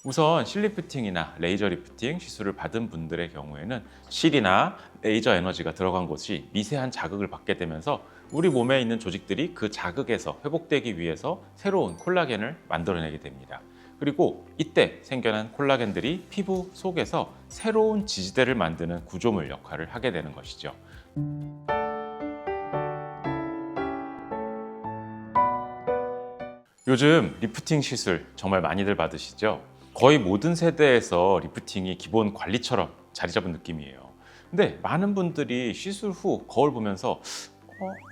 우선 실리프팅이나 레이저 리프팅 시술을 받은 분들의 경우에는 실이나 레이저 에너지가 들어간 곳이 미세한 자극을 받게 되면서 우리 몸에 있는 조직들이 그 자극에서 회복되기 위해서 새로운 콜라겐을 만들어내게 됩니다. 그리고 이때 생겨난 콜라겐들이 피부 속에서 새로운 지지대를 만드는 구조물 역할을 하게 되는 것이죠. 요즘 리프팅 시술 정말 많이들 받으시죠? 거의 모든 세대에서 리프팅이 기본 관리처럼 자리 잡은 느낌이에요. 근데 많은 분들이 시술 후 거울 보면서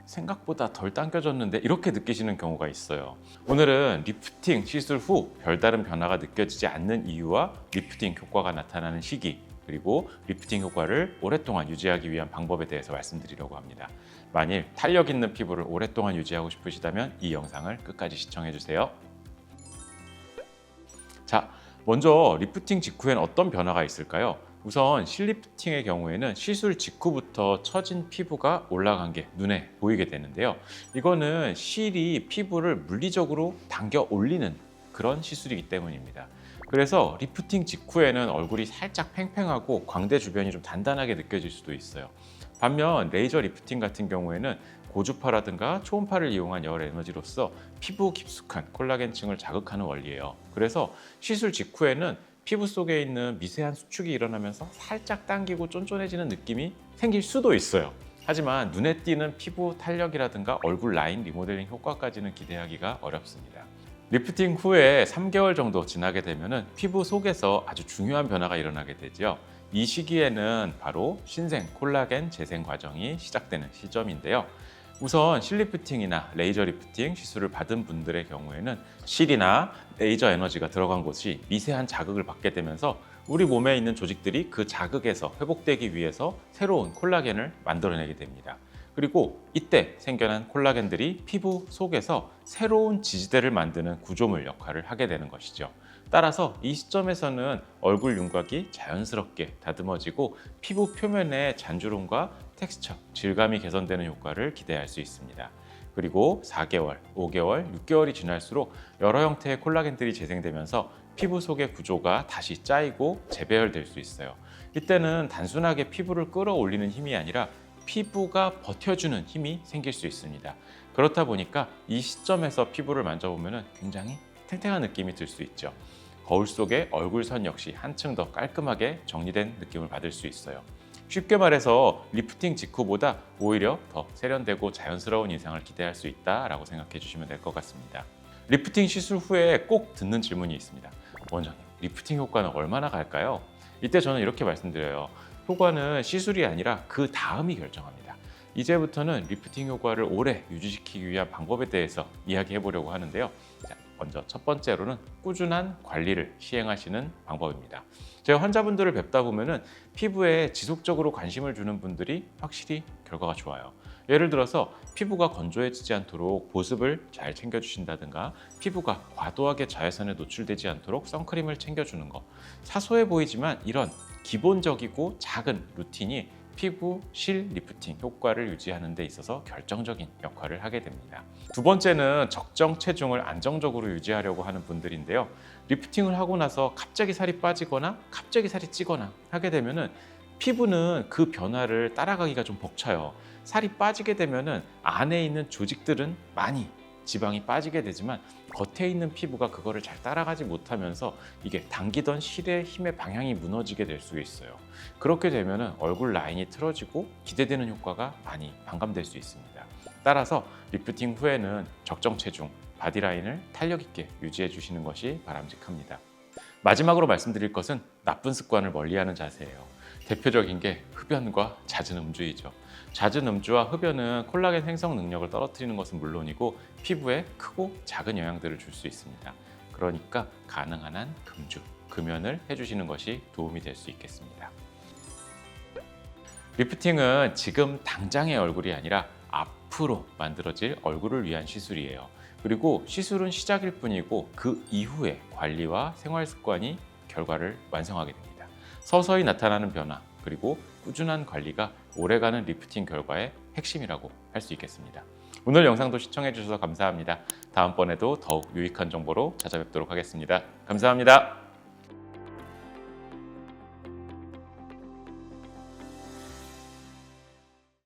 생각보다 덜 당겨졌는데 이렇게 느끼시는 경우가 있어요. 오늘은 리프팅 시술 후 별다른 변화가 느껴지지 않는 이유와 리프팅 효과가 나타나는 시기, 그리고 리프팅 효과를 오랫동안 유지하기 위한 방법에 대해서 말씀드리려고 합니다. 만일 탄력 있는 피부를 오랫동안 유지하고 싶으시다면 이 영상을 끝까지 시청해 주세요. 자, 먼저 리프팅 직후엔 어떤 변화가 있을까요? 우선 실리프팅의 경우에는 시술 직후부터 처진 피부가 올라간 게 눈에 보이게 되는데요. 이거는 실이 피부를 물리적으로 당겨 올리는 그런 시술이기 때문입니다. 그래서 리프팅 직후에는 얼굴이 살짝 팽팽하고 광대 주변이 좀 단단하게 느껴질 수도 있어요. 반면 레이저 리프팅 같은 경우에는 고주파라든가 초음파를 이용한 열 에너지로서 피부 깊숙한 콜라겐층을 자극하는 원리예요. 그래서 시술 직후에는 피부 속에 있는 미세한 수축이 일어나면서 살짝 당기고 쫀쫀해지는 느낌이 생길 수도 있어요. 하지만 눈에 띄는 피부 탄력이라든가 얼굴 라인 리모델링 효과까지는 기대하기가 어렵습니다. 리프팅 후에 3개월 정도 지나게 되면 피부 속에서 아주 중요한 변화가 일어나게 되죠. 이 시기에는 바로 신생 콜라겐 재생 과정이 시작되는 시점인데요. 우선 실리프팅이나 레이저 리프팅 시술을 받은 분들의 경우에는 실이나 레이저 에너지가 들어간 곳이 미세한 자극을 받게 되면서 우리 몸에 있는 조직들이 그 자극에서 회복되기 위해서 새로운 콜라겐을 만들어내게 됩니다. 그리고 이때 생겨난 콜라겐들이 피부 속에서 새로운 지지대를 만드는 구조물 역할을 하게 되는 것이죠. 따라서 이 시점에서는 얼굴 윤곽이 자연스럽게 다듬어지고 피부 표면의 잔주름과 텍스처, 질감이 개선되는 효과를 기대할 수 있습니다. 그리고 4개월, 5개월, 6개월이 지날수록 여러 형태의 콜라겐들이 재생되면서 피부 속의 구조가 다시 짜이고 재배열될 수 있어요. 이때는 단순하게 피부를 끌어올리는 힘이 아니라 피부가 버텨주는 힘이 생길 수 있습니다. 그렇다 보니까 이 시점에서 피부를 만져보면 굉장히 탱탱한 느낌이 들 수 있죠. 거울 속의 얼굴선 역시 한층 더 깔끔하게 정리된 느낌을 받을 수 있어요. 쉽게 말해서 리프팅 직후보다 오히려 더 세련되고 자연스러운 인상을 기대할 수 있다라고 생각해 주시면 될 것 같습니다. 리프팅 시술 후에 꼭 듣는 질문이 있습니다. 원장님, 리프팅 효과는 얼마나 갈까요? 이때 저는 이렇게 말씀드려요. 효과는 시술이 아니라 그 다음이 결정합니다. 이제부터는 리프팅 효과를 오래 유지시키기 위한 방법에 대해서 이야기해 보려고 하는데요. 자, 먼저 첫 번째로는 꾸준한 관리를 시행하시는 방법입니다. 제가 환자분들을 뵙다 보면은 피부에 지속적으로 관심을 주는 분들이 확실히 결과가 좋아요. 예를 들어서 피부가 건조해지지 않도록 보습을 잘 챙겨주신다든가 피부가 과도하게 자외선에 노출되지 않도록 선크림을 챙겨주는 것. 사소해 보이지만 이런 기본적이고 작은 루틴이 피부 실 리프팅 효과를 유지하는 데 있어서 결정적인 역할을 하게 됩니다. 두 번째는 적정 체중을 안정적으로 유지하려고 하는 분들인데요. 리프팅을 하고 나서 갑자기 살이 빠지거나 갑자기 살이 찌거나 하게 되면은 피부는 그 변화를 따라가기가 좀 벅차요. 살이 빠지게 되면은 안에 있는 조직들은 많이 지방이 빠지게 되지만 겉에 있는 피부가 그거를 잘 따라가지 못하면서 이게 당기던 실의 힘의 방향이 무너지게 될 수 있어요. 그렇게 되면 얼굴 라인이 틀어지고 기대되는 효과가 많이 반감될 수 있습니다. 따라서 리프팅 후에는 적정 체중, 바디라인을 탄력 있게 유지해 주시는 것이 바람직합니다. 마지막으로 말씀드릴 것은 나쁜 습관을 멀리하는 자세예요. 대표적인 게 흡연과 잦은 음주이죠. 잦은 음주와 흡연은 콜라겐 생성 능력을 떨어뜨리는 것은 물론이고 피부에 크고 작은 영향들을 줄 수 있습니다. 그러니까 가능한 한 금주, 금연을 해주시는 것이 도움이 될 수 있겠습니다. 리프팅은 지금 당장의 얼굴이 아니라 앞으로 만들어질 얼굴을 위한 시술이에요. 그리고 시술은 시작일 뿐이고 그 이후의 관리와 생활 습관이 결과를 완성하게 됩니다. 서서히 나타나는 변화, 그리고 꾸준한 관리가 오래가는 리프팅 결과의 핵심이라고 할 수 있겠습니다. 오늘 영상도 시청해 주셔서 감사합니다. 다음번에도 더욱 유익한 정보로 찾아뵙도록 하겠습니다. 감사합니다.